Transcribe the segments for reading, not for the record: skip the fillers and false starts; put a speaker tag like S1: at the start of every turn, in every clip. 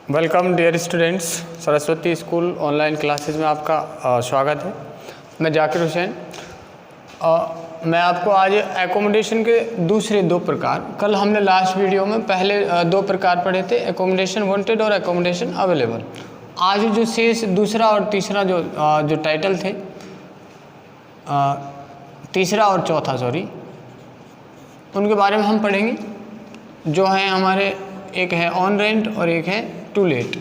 S1: Welcome dear students, Saraswati school online classes में आपका स्वागत है। मैं जाकिर हुसैन। मैं आपको आज एकोमोडेशन के दूसरे दो प्रकार, कल हमने लास्ट वीडियो में पहले दो प्रकार पढ़े थे, एकोमोडेशन वांटेड और एकोमोडेशन अवेलेबल। आज जो शेष दूसरा और तीसरा जो टाइटल थे, तीसरा और चौथा उनके बारे में हम पढ़ेंगे। जो है हमारे एक है ऑन रेंट और एक है टू लेट।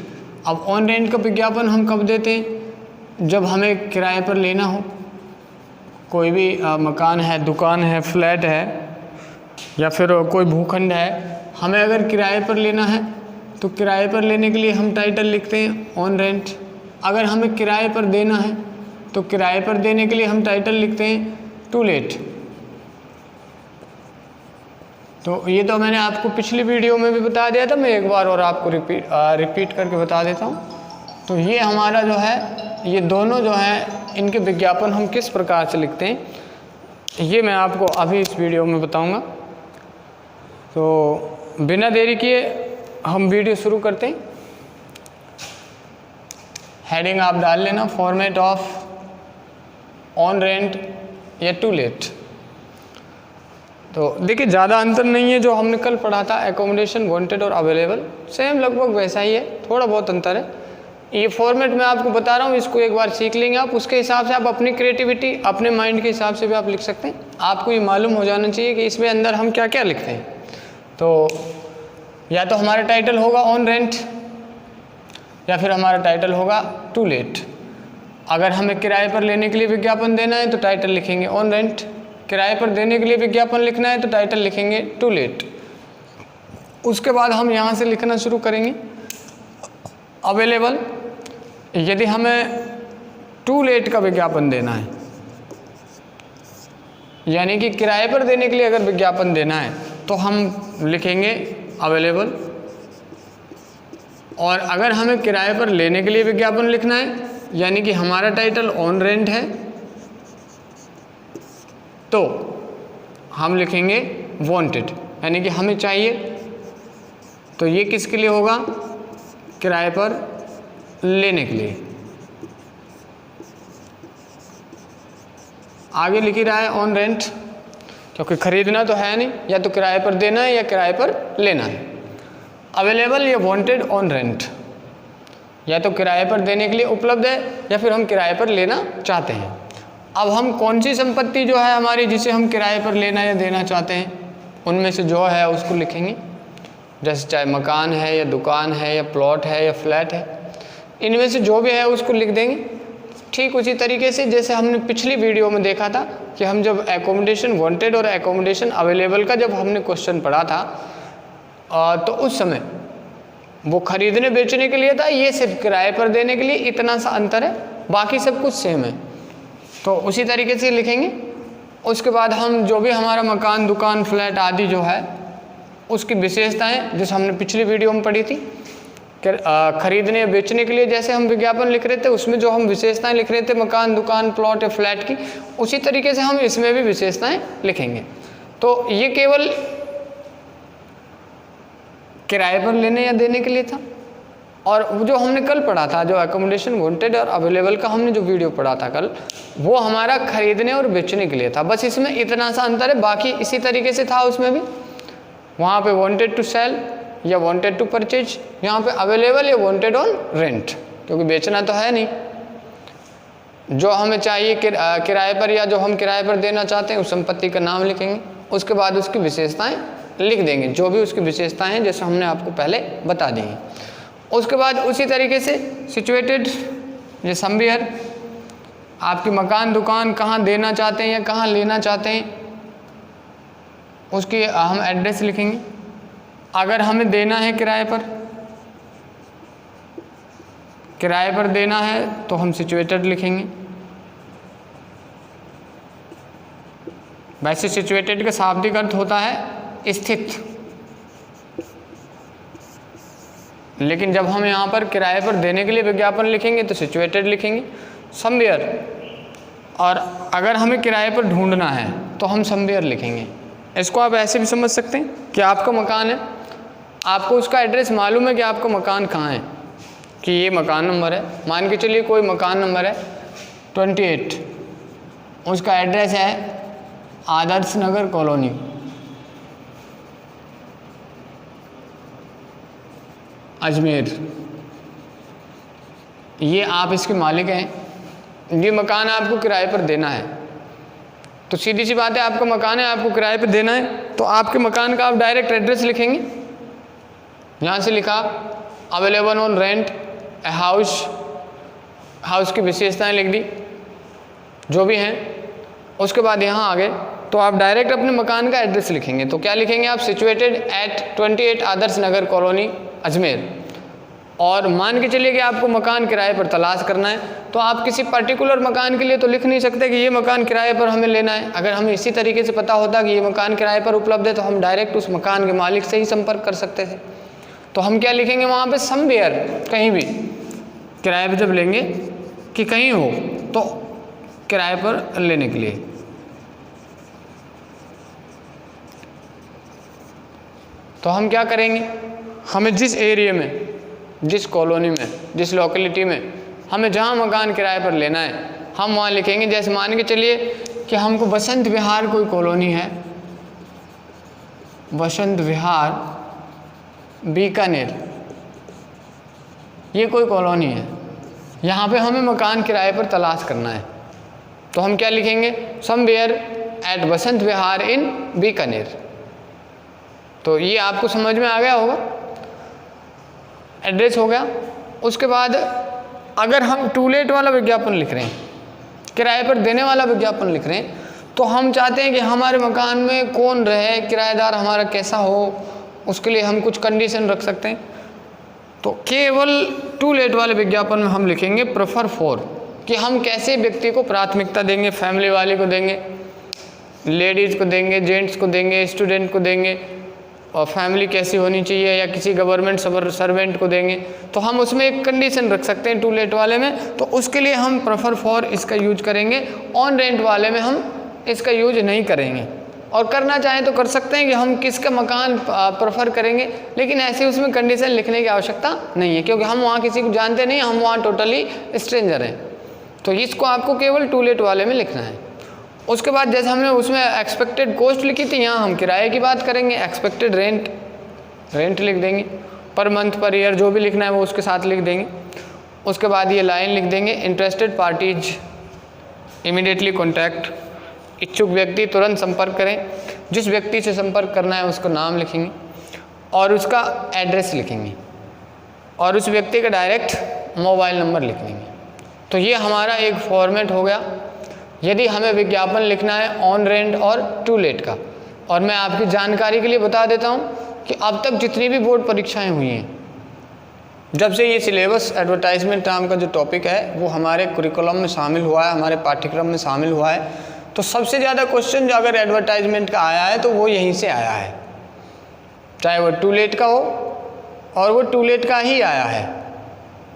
S1: अब ऑन रेंट का विज्ञापन हम कब देते हैं? जब हमें किराए पर लेना हो, कोई भी मकान है, दुकान है, फ्लैट है या फिर कोई भूखंड है, हमें अगर किराए पर लेना है तो किराए पर लेने के लिए हम टाइटल लिखते हैं ऑन रेंट। अगर हमें किराए पर देना है तो किराए पर देने के लिए हम टाइटल लिखते हैं टू लेट। तो ये तो मैंने आपको पिछली वीडियो में भी बता दिया था, मैं एक बार और आपको रिपीट करके बता देता हूँ। तो ये हमारा जो है, ये दोनों जो है, इनके विज्ञापन हम किस प्रकार से लिखते हैं ये मैं आपको अभी इस वीडियो में बताऊँगा। तो बिना देरी किए हम वीडियो शुरू करते हैं। हेडिंग आप डाल लेना, फॉर्मेट ऑफ ऑन रेंट या टू लेट। तो देखिए ज़्यादा अंतर नहीं है, जो हमने कल पढ़ा था एकोमोडेशन वांटेड और अवेलेबल, सेम लगभग वैसा ही है, थोड़ा बहुत अंतर है। ये फॉर्मेट मैं आपको बता रहा हूँ, इसको एक बार सीख लेंगे आप, उसके हिसाब से आप अपनी क्रिएटिविटी, अपने माइंड के हिसाब से भी आप लिख सकते हैं। आपको ये मालूम हो जाना चाहिए कि इसमें अंदर हम क्या क्या लिखते हैं। तो या तो हमारा टाइटल होगा ऑन रेंट या फिर हमारा टाइटल होगा टू लेट। अगर हमें किराए पर लेने के लिए विज्ञापन देना है तो टाइटल लिखेंगे ऑन रेंट, किराए पर देने के लिए विज्ञापन लिखना है तो टाइटल लिखेंगे टू लेट। उसके बाद हम यहाँ से लिखना शुरू करेंगे अवेलेबल। यदि हमें टू लेट का विज्ञापन देना है, यानी कि किराए पर देने के लिए अगर विज्ञापन देना है तो हम लिखेंगे अवेलेबल। और अगर हमें किराए पर लेने के लिए विज्ञापन लिखना है, यानी कि हमारा टाइटल ऑन रेंट है, तो हम लिखेंगे वांटेड, यानी कि हमें चाहिए। तो ये किसके लिए होगा? किराए पर लेने के लिए। आगे लिख ही रहा है ऑन रेंट, क्योंकि खरीदना तो है नहीं, या तो किराए पर देना है या किराए पर लेना है। अवेलेबल या वांटेड ऑन रेंट, या तो किराए पर देने के लिए उपलब्ध है या फिर हम किराए पर लेना चाहते हैं। अब हम कौन सी संपत्ति जो है हमारी, जिसे हम किराए पर लेना या देना चाहते हैं, उनमें से जो है उसको लिखेंगे। जैसे चाहे मकान है या दुकान है या प्लॉट है या फ्लैट है, इनमें से जो भी है उसको लिख देंगे। ठीक उसी तरीके से जैसे हमने पिछली वीडियो में देखा था कि हम जब एकोमोडेशन वांटेड और एकोमोडेशन अवेलेबल का जब हमने क्वेश्चन पढ़ा था, तो उस समय वो खरीदने बेचने के लिए था, ये सिर्फ किराए पर देने के लिए, इतना सा अंतर है, बाकी सब कुछ सेम है। तो उसी तरीके से लिखेंगे। उसके बाद हम जो भी हमारा मकान, दुकान, फ्लैट आदि जो है उसकी विशेषताएं, जैसे हमने पिछली वीडियो में पढ़ी थी, खरीदने या बेचने के लिए जैसे हम विज्ञापन लिख रहे थे, उसमें जो हम विशेषताएं लिख रहे थे मकान, दुकान, प्लॉट या फ्लैट की, उसी तरीके से हम इसमें भी विशेषताएं लिखेंगे। तो ये केवल किराए पर लेने या देने के लिए था। और जो हमने कल पढ़ा था, जो एकोमोडेशन वांटेड और अवेलेबल का हमने जो वीडियो पढ़ा था कल, वो हमारा खरीदने और बेचने के लिए था। बस इसमें इतना सा अंतर है, बाकी इसी तरीके से था उसमें भी। वहाँ पे वांटेड टू सेल या वांटेड टू परचेज, यहाँ पे अवेलेबल या वांटेड ऑन रेंट, क्योंकि बेचना तो है नहीं। जो हमें चाहिए किराए पर या जो हम किराए पर देना चाहते हैं, उस संपत्ति का नाम लिखेंगे। उसके बाद उसकी विशेषताएँ लिख देंगे, जो भी उसकी विशेषताएँ हैं, जैसे हमने आपको पहले बता दी हैं। उसके बाद उसी तरीके से सिचुएटेड या समवेयर, आपकी मकान, दुकान कहाँ देना चाहते हैं या कहाँ लेना चाहते हैं, उसकी हम एड्रेस लिखेंगे। अगर हमें देना है किराए पर देना है तो हम सिचुएटेड लिखेंगे। वैसे सिचुएटेड का शाब्दिक अर्थ होता है स्थित, लेकिन जब हम यहाँ पर किराए पर देने के लिए विज्ञापन लिखेंगे तो सिचुएटेड लिखेंगे। समवेयर, और अगर हमें किराए पर ढूंढना है तो हम समवेयर लिखेंगे। इसको आप ऐसे भी समझ सकते हैं कि आपका मकान है, आपको उसका एड्रेस मालूम है कि आपका मकान कहाँ है, कि ये मकान नंबर है, मान के चलिए कोई मकान नंबर है 28, उसका एड्रेस है आदर्श नगर कॉलोनी, अजमेर। ये आप इसके मालिक हैं, ये मकान आपको किराए पर देना है। तो सीधी सी बात है, आपका मकान है, आपको किराए पर देना है, तो आपके मकान का आप डायरेक्ट एड्रेस लिखेंगे। यहाँ से लिखा available on rent a house, house की विशेषताएं लिख दी जो भी हैं। उसके बाद यहाँ आ गए तो आप डायरेक्ट अपने मकान का एड्रेस लिखेंगे। तो क्या लिखेंगे आप, situated at 28 Adarsh Nagar colony Ajmer. और मान के चलिए कि आपको मकान किराए पर तलाश करना है, तो आप किसी पर्टिकुलर मकान के लिए तो लिख नहीं सकते कि ये मकान किराए पर हमें लेना है। अगर हमें इसी तरीके से पता होता कि ये मकान किराए पर उपलब्ध है तो हम डायरेक्ट उस मकान के मालिक से ही संपर्क कर सकते थे। तो हम क्या लिखेंगे वहाँ पे, समवेयर, कहीं भी किराए पर जब लेंगे कि कहीं हो तो किराए पर लेने के लिए। तो हम क्या करेंगे, हमें जिस एरिया में, जिस कॉलोनी में, जिस लोकेलिटी में हमें जहाँ मकान किराए पर लेना है हम वहाँ लिखेंगे। जैसे मान के चलिए कि हमको बसंत विहार कोई कॉलोनी है, बसंत विहार बीकानेर, ये कोई कॉलोनी है, यहाँ पे हमें मकान किराए पर तलाश करना है। तो हम क्या लिखेंगे, समवेयर एट बसंत विहार इन बीकानेर। तो ये आपको समझ में आ गया होगा, एड्रेस हो गया। उसके बाद अगर हम टू लेट वाला विज्ञापन लिख रहे हैं, किराए पर देने वाला विज्ञापन लिख रहे हैं, तो हम चाहते हैं कि हमारे मकान में कौन रहे, किराएदार हमारा कैसा हो, उसके लिए हम कुछ कंडीशन रख सकते हैं। तो केवल टू लेट वाले विज्ञापन में हम लिखेंगे प्रेफर फॉर, कि हम कैसे व्यक्ति को प्राथमिकता देंगे, फैमिली वाले को देंगे, लेडीज़ को देंगे, जेंट्स को देंगे, स्टूडेंट को देंगे, और फैमिली कैसी होनी चाहिए, या किसी गवर्नमेंट सर्वेंट को देंगे। तो हम उसमें एक कंडीशन रख सकते हैं टू लेट वाले में, तो उसके लिए हम प्रेफर फॉर इसका यूज करेंगे। ऑन रेंट वाले में हम इसका यूज नहीं करेंगे, और करना चाहें तो कर सकते हैं कि हम किसका मकान प्रेफर करेंगे, लेकिन ऐसे उसमें कंडीशन लिखने की आवश्यकता नहीं है, क्योंकि हम वहाँ किसी को जानते नहीं, हम वहाँ टोटली स्ट्रेंजर हैं। तो इसको आपको केवल टू लेट वाले में लिखना है। उसके बाद जैसे हमने उसमें एक्सपेक्टेड कॉस्ट लिखी थी, यहाँ हम किराए की बात करेंगे, एक्सपेक्टेड रेंट लिख देंगे, पर मंथ पर ईयर जो भी लिखना है वो उसके साथ लिख देंगे। उसके बाद ये लाइन लिख देंगे, इंटरेस्टेड पार्टीज इमीडिएटली कॉन्टैक्ट, इच्छुक व्यक्ति तुरंत संपर्क करें। जिस व्यक्ति से संपर्क करना है उसका नाम लिखेंगे और उसका एड्रेस लिखेंगे, और उस व्यक्ति का डायरेक्ट मोबाइल नंबर लिख देंगे। तो ये हमारा एक फॉर्मेट हो गया यदि हमें विज्ञापन लिखना है ऑन रेंट और टू लेट का। और मैं आपकी जानकारी के लिए बता देता हूँ कि अब तक जितनी भी बोर्ड परीक्षाएं हुई हैं, जब से ये सिलेबस एडवर्टाइजमेंट नाम का जो टॉपिक है वो हमारे कुरिकुलम में शामिल हुआ है, हमारे पाठ्यक्रम में शामिल हुआ है, तो सबसे ज़्यादा क्वेश्चन जो अगर एडवर्टाइजमेंट का आया है तो वो यहीं से आया है, चाहे वो टू लेट का हो, और वो टू लेट का ही आया है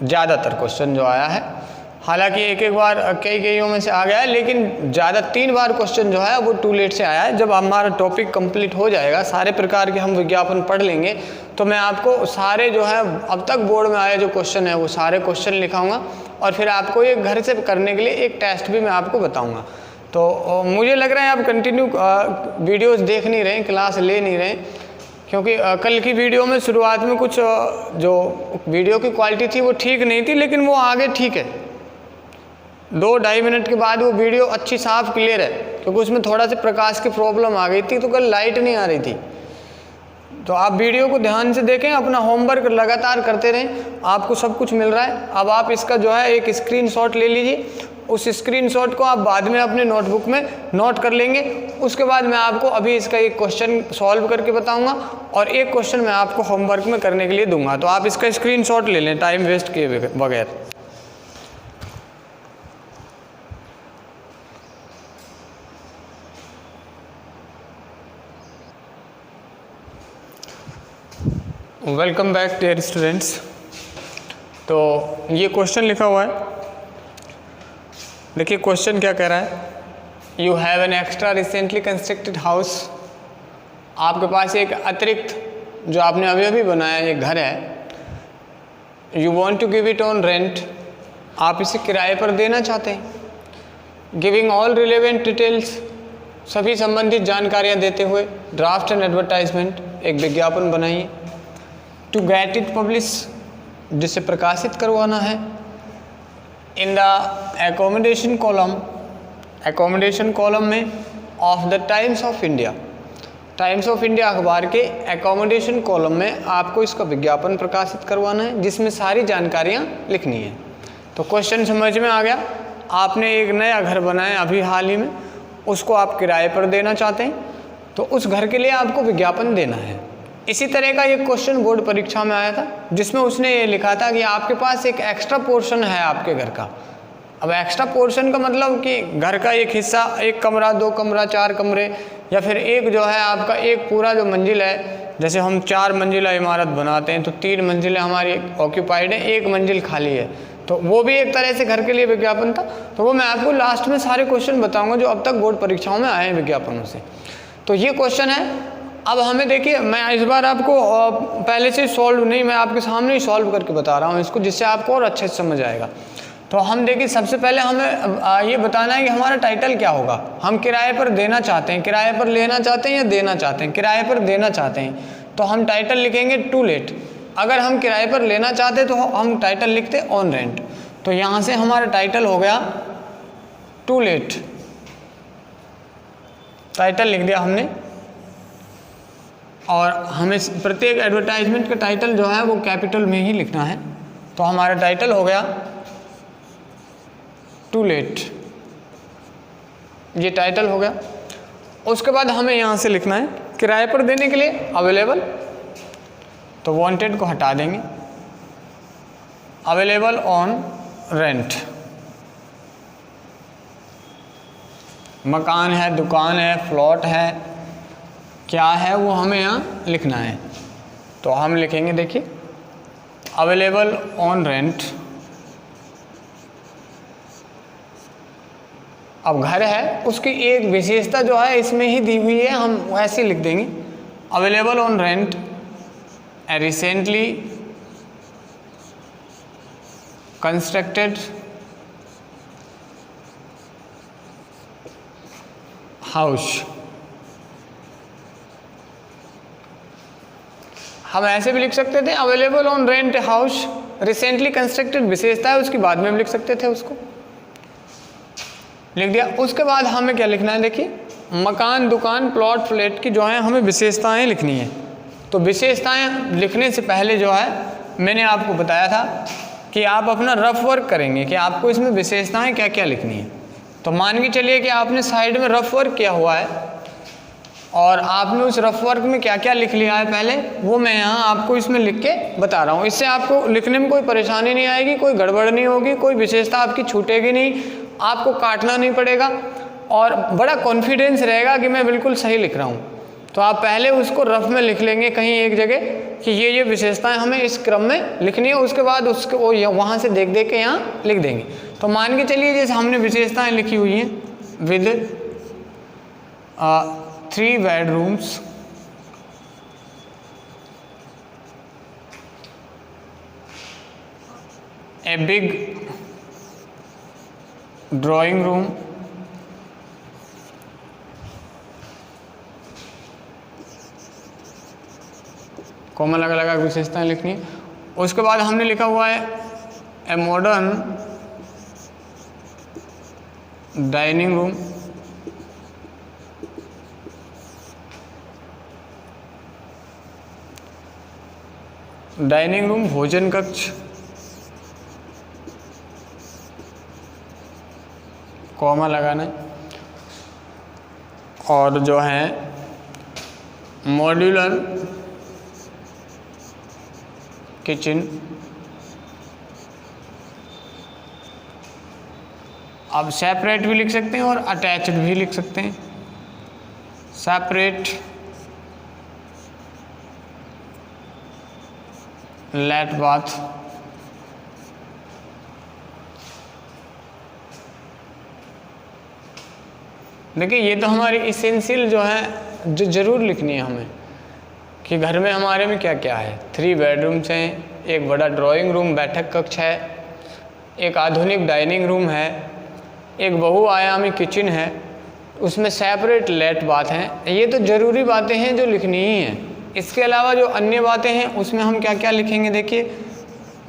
S1: ज़्यादातर क्वेश्चन जो आया है। हालांकि एक एक बार कईयों में से आ गया है, लेकिन ज़्यादा 3 बार क्वेश्चन जो है वो टू लेट से आया है। जब हमारा टॉपिक कंप्लीट हो जाएगा, सारे प्रकार के हम विज्ञापन पढ़ लेंगे, तो मैं आपको सारे जो है अब तक बोर्ड में आए जो क्वेश्चन है वो सारे क्वेश्चन लिखाऊंगा, और फिर आपको ये घर से करने के लिए एक टेस्ट भी मैं आपको बताऊँगा। तो मुझे लग रहा है आप कंटिन्यू वीडियोज़ देख नहीं रहे, क्लास ले नहीं रहे, क्योंकि कल की वीडियो में शुरुआत में कुछ जो वीडियो की क्वालिटी थी वो ठीक नहीं थी, लेकिन वो आगे ठीक है। 2-2.5 मिनट के बाद वो वीडियो अच्छी साफ क्लियर है, क्योंकि उसमें थोड़ा सा प्रकाश की प्रॉब्लम आ गई थी, तो कल लाइट नहीं आ रही थी। तो आप वीडियो को ध्यान से देखें, अपना होमवर्क लगातार करते रहें, आपको सब कुछ मिल रहा है। अब आप इसका जो है एक स्क्रीनशॉट ले लीजिए, उस स्क्रीनशॉट को आप बाद में अपने नोटबुक में नोट कर लेंगे। उसके बाद मैं आपको अभी इसका एक क्वेश्चन सॉल्व करके बताऊंगा, और एक क्वेश्चन मैं आपको होमवर्क में करने के लिए दूंगा। तो आप इसका स्क्रीनशॉट ले लें टाइम वेस्ट किए बगैर। Welcome back dear students. तो ये क्वेश्चन लिखा हुआ है, देखिए क्वेश्चन क्या कह रहा है। You have an extra recently constructed house, आपके पास एक अतिरिक्त जो आपने अभी अभी बनाया एक घर है, you want to give it on rent, आप इसे किराए पर देना चाहते हैं। गिविंग ऑल रिलेवेंट डिटेल्स, सभी संबंधित जानकारियाँ देते हुए ड्राफ्ट एंड एडवर्टाइजमेंट, एक विज्ञापन बनाइए। टू गेट इट पब्लिश, जिसे प्रकाशित करवाना है। In the accommodation column, accommodation column में of the Times of India, Times of India अखबार के एकोमोडेशन कॉलम में आपको इसका विज्ञापन प्रकाशित करवाना है, जिसमें सारी जानकारियाँ लिखनी है। तो क्वेश्चन समझ में आ गया। आपने एक नया घर बनाया अभी हाल ही में, उसको आप किराए पर देना चाहते हैं, तो उस घर के लिए आपको विज्ञापन देना है। इसी तरह का एक क्वेश्चन बोर्ड परीक्षा में आया था, जिसमें उसने ये लिखा था कि आपके पास एक एक्स्ट्रा पोर्शन है आपके घर का। अब एक्स्ट्रा पोर्शन का मतलब कि घर का एक हिस्सा, एक कमरा, 2 कमरा, 4 कमरे, या फिर एक जो है आपका एक पूरा जो मंजिल है, जैसे हम 4 मंजिला इमारत बनाते हैं तो 3 मंजिलें हमारी ऑक्यूपाइड हैं, 1 मंजिल खाली है, तो वो भी एक तरह से घर के लिए विज्ञापन था। तो वो मैं आपको लास्ट में सारे क्वेश्चन बताऊंगा जो अब तक बोर्ड परीक्षाओं में आए हैं विज्ञापनों से। तो ये क्वेश्चन है। अब हमें देखिए, मैं इस बार आपको पहले से सॉल्व नहीं, मैं आपके सामने ही सॉल्व करके बता रहा हूँ इसको, जिससे आपको और अच्छे से समझ आएगा। तो हम देखिए, सबसे पहले हमें ये बताना है कि हमारा टाइटल क्या होगा। हम किराए पर देना चाहते हैं, किराए पर लेना चाहते हैं या देना चाहते हैं? किराए पर देना चाहते हैं, तो हम टाइटल लिखेंगे टू लेट। अगर हम किराए पर लेना चाहते तो हम टाइटल लिखते ऑन रेंट। तो यहाँ से हमारा टाइटल हो गया टू लेट, टाइटल लिख दिया हमने। और हमें प्रत्येक एडवर्टाइजमेंट का टाइटल जो है वो कैपिटल में ही लिखना है। तो हमारा टाइटल हो गया टू लेट, ये टाइटल हो गया। उसके बाद हमें यहाँ से लिखना है किराए पर देने के लिए अवेलेबल, तो वांटेड को हटा देंगे, अवेलेबल ऑन रेंट। मकान है, दुकान है, प्लॉट है, क्या है वो हमें यहाँ लिखना है। तो हम लिखेंगे, देखिए अवेलेबल ऑन रेंट। अब घर है, उसकी एक विशेषता जो है इसमें ही दी हुई है, हम वैसे लिख देंगे available on rent a recently constructed house. हम ऐसे भी लिख सकते थे available on rent house recently constructed, विशेषता है उसकी, बाद में भी लिख सकते थे, उसको लिख दिया। उसके बाद हमें क्या लिखना है, देखिए मकान, दुकान, प्लॉट, फ्लैट की जो है हमें विशेषताएं लिखनी है। तो विशेषताएं लिखने से पहले जो है मैंने आपको बताया था कि आप अपना रफ वर्क करेंगे कि आपको इसमें विशेषताएं क्या क्या लिखनी है। तो मान के चलिए कि आपने साइड में रफ वर्क किया हुआ है और आपने उस रफ वर्क में क्या क्या लिख लिया है पहले, वो मैं यहाँ आपको इसमें लिख के बता रहा हूँ। इससे आपको लिखने में कोई परेशानी नहीं आएगी, कोई गड़बड़ नहीं होगी, कोई विशेषता आपकी छूटेगी नहीं, आपको काटना नहीं पड़ेगा और बड़ा कॉन्फिडेंस रहेगा कि मैं बिल्कुल सही लिख रहा हूँ। तो आप पहले उसको रफ में लिख लेंगे कहीं एक जगह कि ये विशेषताएं हमें इस क्रम में लिखनी है, उसके बाद उसको वहाँ से देख देख के यहाँ लिख देंगे। तो मान के चलिए जैसे हमने विशेषताएं लिखी हुई हैं, with 3 bedrooms, a big drawing room, comma लगा विशेषताएं लिखनी। उसके बाद हमने लिखा हुआ है ए modern dining room, dining room भोजन कक्ष, कॉमा लगाना है। और जो है मॉड्यूलर किचन, अब सेपरेट भी लिख सकते हैं और अटैच्ड भी लिख सकते हैं। सेपरेट लेट बाथ, देखिए ये तो हमारी इसेंशियल जो है, जो ज़रूर लिखनी है हमें कि घर में हमारे में क्या क्या है। 3 बेडरूम्स हैं, एक बड़ा ड्राइंग रूम बैठक कक्ष है, एक आधुनिक डाइनिंग रूम है, एक बहुआयामी किचन है, उसमें सेपरेट लेट बाथ हैं। ये तो ज़रूरी बातें हैं जो लिखनी ही हैं। इसके अलावा जो अन्य बातें हैं उसमें हम क्या क्या लिखेंगे, देखिए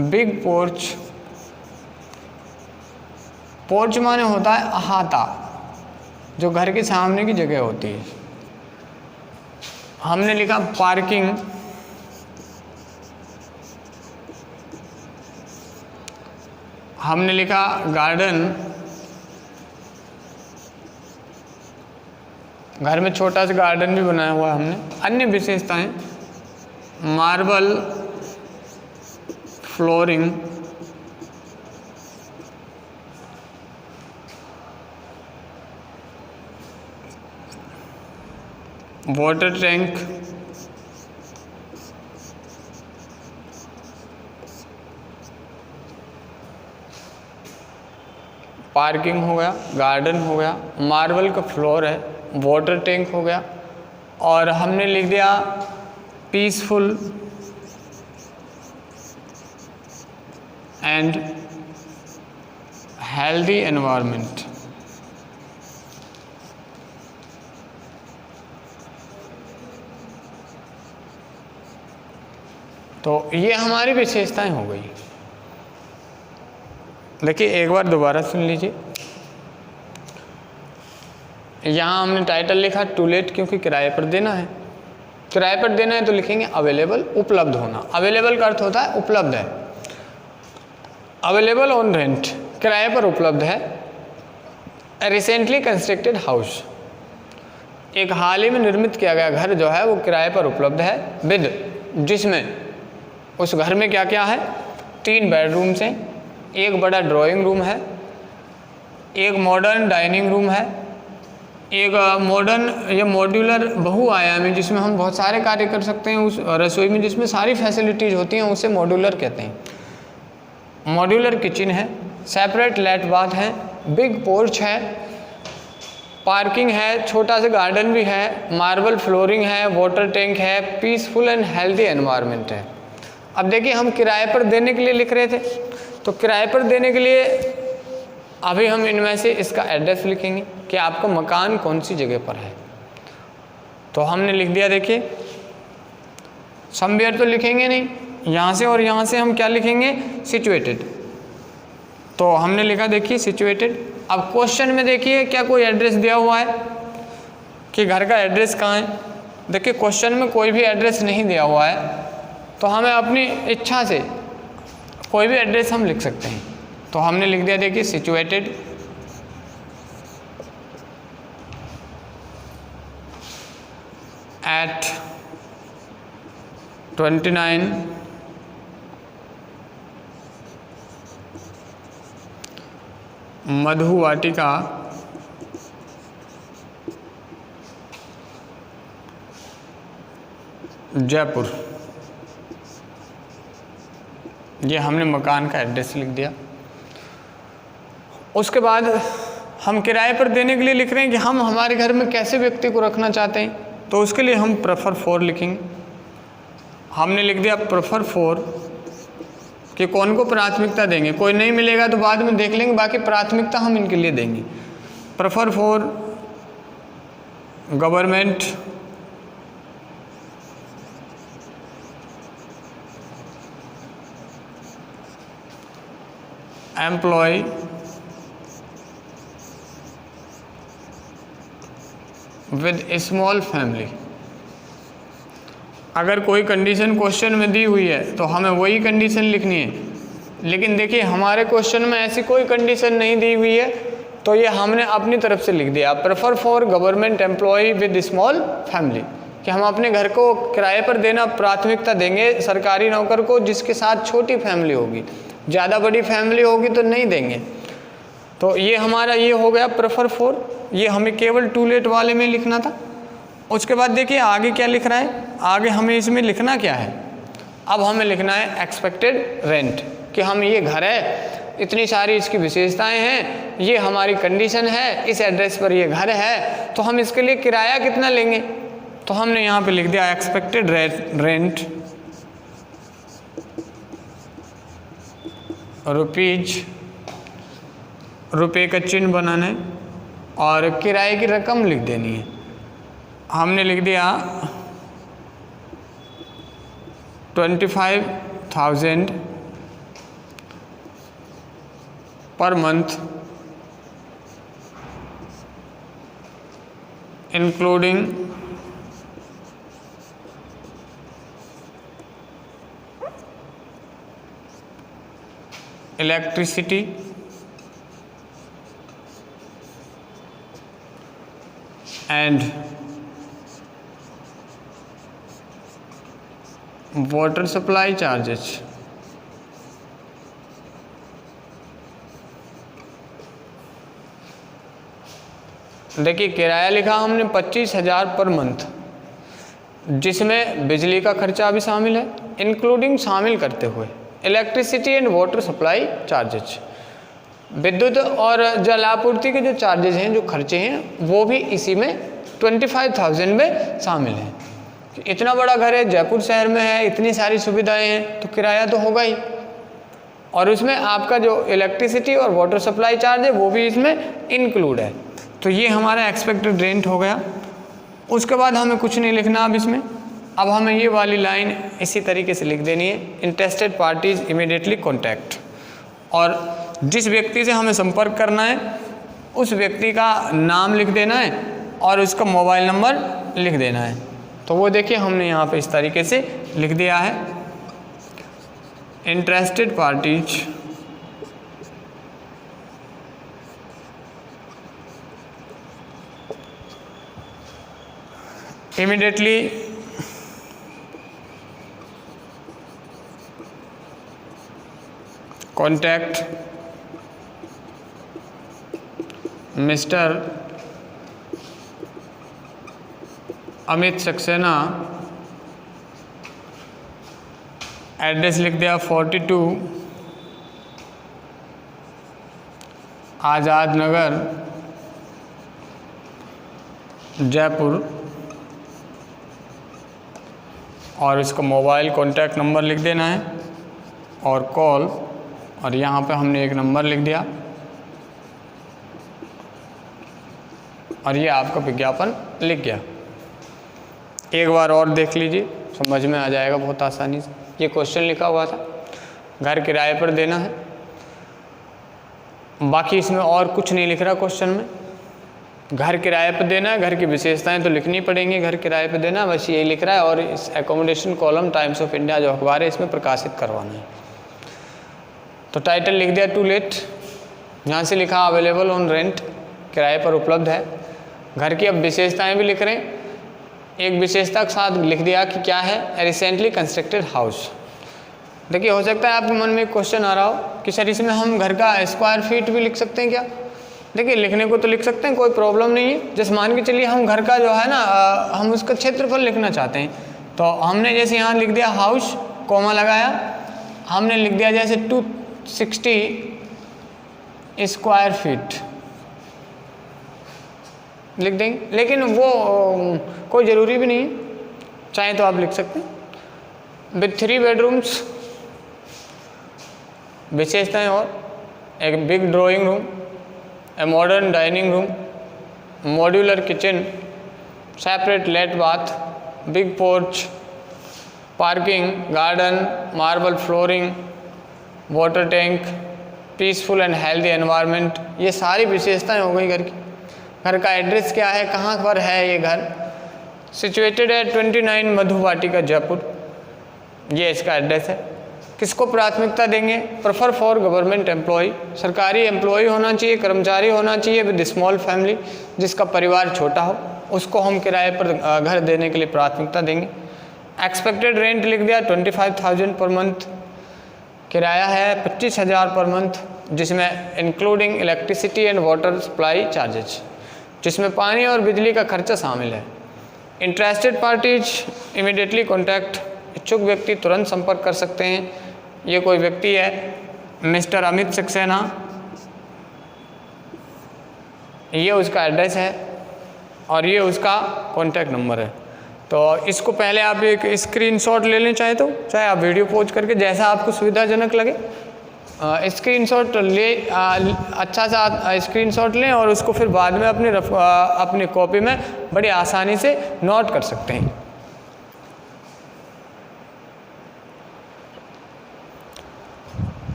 S1: बिग पोर्च, पोर्च माने होता है अहाता, जो घर के सामने की जगह होती है। हमने लिखा पार्किंग, हमने लिखा गार्डन, घर में छोटा सा गार्डन भी बनाया हुआ है हमने। अन्य विशेषताएं, marble flooring, water tank, parking हो गया, गार्डन हो गया, मार्बल का फ्लोर है, वाटर टैंक हो गया, और हमने लिख दिया पीसफुल एंड हेल्दी एनवायरनमेंट। तो ये हमारी विशेषताएं हो गई। देखिए एक बार दोबारा सुन लीजिए। यहाँ हमने टाइटल लिखा टू लेट, क्योंकि किराए पर देना है। किराए पर देना है तो लिखेंगे अवेलेबल, उपलब्ध होना। अवेलेबल का अर्थ होता है उपलब्ध है। अवेलेबल ऑन रेंट, किराए पर उपलब्ध है। रिसेंटली कंस्ट्रक्टेड हाउस, एक हाल ही में निर्मित किया गया घर जो है वो किराए पर उपलब्ध है। विद, जिसमें उस घर में क्या क्या है, 3 बेडरूम्स हैं, एक बड़ा ड्राइंग रूम है, एक मॉडर्न डाइनिंग रूम है, एक मॉडर्न या मॉड्यूलर बहुआयामी, जिसमें हम बहुत सारे कार्य कर सकते हैं। उस रसोई में जिसमें सारी फैसिलिटीज़ होती हैं उसे मॉड्यूलर कहते हैं। मॉड्यूलर किचन है, सेपरेट लेट बाथ है, बिग पोर्च है, पार्किंग है, छोटा सा गार्डन भी है, मार्बल फ्लोरिंग है, वाटर टैंक है, पीसफुल एंड हेल्दी एनवायरनमेंट है। अब देखिए हम किराए पर देने के लिए लिख रहे थे, तो किराए पर देने के लिए अभी हम इनमें से इसका एड्रेस लिखेंगे कि आपका मकान कौन सी जगह पर है। तो हमने लिख दिया, देखिए समवेयर तो लिखेंगे नहीं, यहाँ से और यहाँ से हम क्या लिखेंगे, सिचुएटेड। तो हमने लिखा देखिए सिचुएटेड। अब क्वेश्चन में देखिए क्या कोई एड्रेस दिया हुआ है कि घर का एड्रेस कहाँ है। देखिए क्वेश्चन में कोई भी एड्रेस नहीं दिया हुआ है, तो हमें अपनी इच्छा से कोई भी एड्रेस हम लिख सकते हैं। तो हमने लिख दिया देखिए सिचुएटेड एट 29 मधु वाटिका, जयपुर। ये हमने मकान का एड्रेस लिख दिया। उसके बाद हम किराए पर देने के लिए लिख रहे हैं कि हम हमारे घर में कैसे व्यक्ति को रखना चाहते हैं, तो उसके लिए हम प्रेफर फॉर लिखेंगे। हमने लिख दिया प्रेफर फॉर कि कौन को प्राथमिकता देंगे। कोई नहीं मिलेगा तो बाद में देख लेंगे, बाकी प्राथमिकता हम इनके लिए देंगे। Prefer for government employ with small family. अगर कोई कंडीशन क्वेश्चन में दी हुई है तो हमें वही कंडीशन लिखनी है, लेकिन देखिए हमारे क्वेश्चन में ऐसी कोई कंडीशन नहीं दी हुई है, तो ये हमने अपनी तरफ से लिख दिया prefer for government employ with small family, कि हम अपने घर को किराए पर देना प्राथमिकता देंगे सरकारी नौकर को जिसके साथ छोटी फैमिली होगी। ज़्यादा बड़ी फैमिली होगी तो नहीं देंगे। तो ये हमारा ये हो गया प्रेफर फॉर, ये हमें केवल टू लेट वाले में लिखना था। उसके बाद देखिए आगे क्या लिख रहा है, आगे हमें इसमें लिखना क्या है। अब हमें लिखना है एक्सपेक्टेड रेंट, कि हम ये घर है, इतनी सारी इसकी विशेषताएं हैं, ये हमारी कंडीशन है, इस एड्रेस पर ये घर है, तो हम इसके लिए किराया कितना लेंगे। तो हमने यहाँ पे लिख दिया एक्सपेक्टेड रेंट रुपये का चिन्ह बनाना है और किराए की रकम लिख देनी है। हमने लिख दिया 25,000 per month including electricity and water supply charges। देखिए किराया लिखा हमने 25,000 पर मंथ, जिसमें बिजली का खर्चा भी शामिल है, इंक्लूडिंग शामिल करते हुए electricity and water supply charges, विद्युत और जल आपूर्ति के जो चार्जेज हैं, जो खर्चे हैं, वो भी इसी में 25,000 में शामिल हैं। इतना बड़ा घर है, जयपुर शहर में है, इतनी सारी सुविधाएं हैं, तो किराया तो होगा ही, और उसमें आपका जो इलेक्ट्रिसिटी और वाटर सप्लाई चार्ज है वो भी इसमें इंक्लूड है। तो ये हमारा एक्सपेक्टेड रेंट हो गया। उसके बाद हमें कुछ नहीं लिखना अब इसमें। अब हमें ये वाली लाइन इसी तरीके से लिख देनी है, इंटरेस्टेड पार्टीज इमीडिएटली कॉन्टैक्ट, और जिस व्यक्ति से हमें संपर्क करना है उस व्यक्ति का नाम लिख देना है और उसका मोबाइल नंबर लिख देना है। तो वो देखिए हमने यहाँ पे इस तरीके से लिख दिया है, interested parties immediately contact mister Amit Saxena. Address लिख दिया 42 आज़ाद नगर जयपुर, और इसका मोबाइल कॉन्टैक्ट नंबर लिख देना है और कॉल, और यहाँ पे हमने एक नंबर लिख दिया, और ये आपका विज्ञापन लिख गया। एक बार और देख लीजिए, समझ में आ जाएगा बहुत आसानी से। ये क्वेश्चन लिखा हुआ था, घर किराए पर देना है, बाकी इसमें और कुछ नहीं लिख रहा क्वेश्चन में। घर किराए पर देना है, घर की विशेषताएं तो लिखनी पड़ेंगी, घर किराए पर देना, बस यही लिख रहा है, और इस accommodation column times of India जो अखबार है इसमें प्रकाशित करवाना है। तो टाइटल लिख दिया टू लेट, यहाँ से लिखा अवेलेबल ऑन रेंट, किराए पर उपलब्ध है। घर की अब विशेषताएं भी लिख रहे हैं, एक विशेषता के साथ लिख दिया कि क्या है, रिसेंटली कंस्ट्रक्टेड हाउस। देखिए हो सकता है आपके मन में एक क्वेश्चन आ रहा हो कि सर इसमें हम घर का स्क्वायर फीट भी लिख सकते हैं क्या? देखिए लिखने को तो लिख सकते हैं, कोई प्रॉब्लम नहीं है। जैसे मान के चलिए हम घर का जो है ना हम उसका क्षेत्रफल लिखना चाहते हैं, तो हमने जैसे यहाँ लिख दिया हाउस, कॉमा लगाया, हमने लिख दिया जैसे 260 स्क्वायर फीट लिख देंगे, लेकिन वो कोई ज़रूरी भी नहीं है, चाहे तो आप लिख सकते हैं। विथ 3 बेडरूम्स, विशेषताएं और एक big drawing room, a modern dining room, modular kitchen, separate late bath, big porch, parking, garden, marble flooring, water tank, peaceful and healthy environment. ये सारी विशेषताएं हो गई घर की। घर का एड्रेस क्या है, कहाँ पर है ये घर? सिचुएटेड है 29 मधु वाटिका जयपुर, ये इसका एड्रेस है। किसको प्राथमिकता देंगे? प्रेफर फॉर गवर्नमेंट एम्प्लॉय, सरकारी एम्प्लॉय होना चाहिए, कर्मचारी होना चाहिए विद स्मॉल फैमिली, जिसका परिवार छोटा हो, उसको हम किराए पर घर देने के लिए प्राथमिकता देंगे। एक्सपेक्टेड रेंट लिख दिया 25,000 पर मंथ, किराया है 25,000 पर मंथ, जिसमें including electricity and water supply charges, जिसमें पानी और बिजली का खर्चा शामिल है। इंटरेस्टेड पार्टीज इमीडिएटली कॉन्टैक्ट, इच्छुक व्यक्ति तुरंत संपर्क कर सकते हैं। ये कोई व्यक्ति है मिस्टर अमित सक्सेना, ये उसका एड्रेस है और ये उसका कॉन्टैक्ट नंबर है। तो इसको पहले आप एक स्क्रीनशॉट ले लें, चाहे तो, चाहे आप वीडियो पॉज करके, जैसा आपको सुविधाजनक लगे स्क्रीनशॉट ले, अच्छा सा स्क्रीनशॉट लें और उसको फिर बाद में अपने कॉपी में बड़ी आसानी से नोट कर सकते हैं।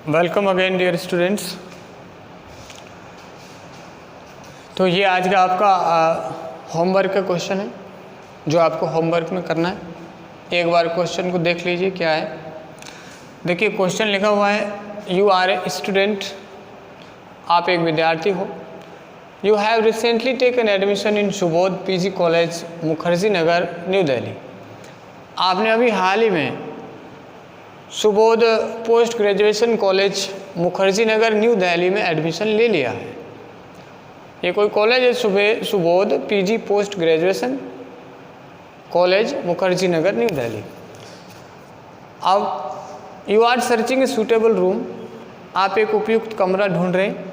S1: Welcome again dear students. तो ये आज का आपका होमवर्क का क्वेश्चन है जो आपको होमवर्क में करना है। एक बार क्वेश्चन को देख लीजिए क्या है। देखिए क्वेश्चन लिखा हुआ है, यू आर ए स्टूडेंट, आप एक विद्यार्थी हो। You have recently taken admission in Subodh PG college Mukherjee Nagar New Delhi. आपने अभी हाल ही में Subodh post graduation college Mukherjee Nagar New Delhi में एडमिशन ले लिया है। ये कोई कॉलेज है, Subodh PG post graduation college Mukherjee Nagar New Delhi. अब you are searching a suitable room, आप एक उपयुक्त कमरा ढूंढ रहे हैं,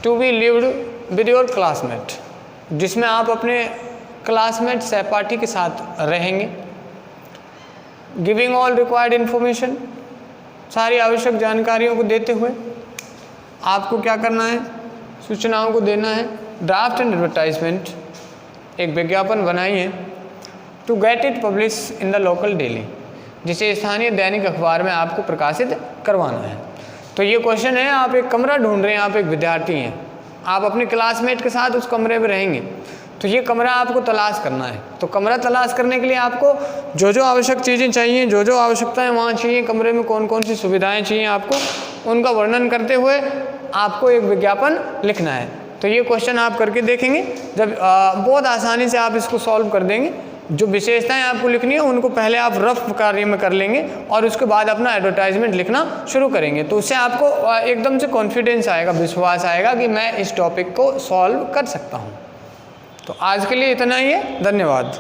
S1: to be lived with your classmate, जिसमें आप अपने क्लासमेट सहपाठी के साथ रहेंगे। गिविंग ऑल रिक्वायर्ड इन्फॉर्मेशन, सारी आवश्यक जानकारियों को देते हुए आपको क्या करना है, सूचनाओं को देना है। ड्राफ्ट एंड एडवर्टाइजमेंट, एक विज्ञापन बनाइए। To get it publish in the local daily, जिसे स्थानीय दैनिक अखबार में आपको प्रकाशित करवाना है। तो ये क्वेश्चन है, आप एक कमरा ढूंढ रहे हैं, आप एक विद्यार्थी हैं, आप अपने क्लासमेट के साथ उस कमरे में रहेंगे, तो ये कमरा आपको तलाश करना है। तो कमरा तलाश करने के लिए आपको जो जो आवश्यक चीज़ें चाहिए, जो जो आवश्यकताएं वहाँ चाहिए, कमरे में कौन कौन सी सुविधाएं चाहिए आपको, उनका वर्णन करते हुए आपको एक विज्ञापन लिखना है। तो ये क्वेश्चन आप करके देखेंगे, जब बहुत आसानी से आप इसको सॉल्व कर देंगे। जो विशेषताएं आपको लिखनी है उनको पहले आप रफ कार्य में कर लेंगे और उसके बाद अपना एडवर्टाइजमेंट लिखना शुरू करेंगे। तो उससे आपको एकदम से कॉन्फिडेंस आएगा, विश्वास आएगा कि मैं इस टॉपिक को सॉल्व कर सकता हूँ। तो आज के लिए इतना ही है, धन्यवाद।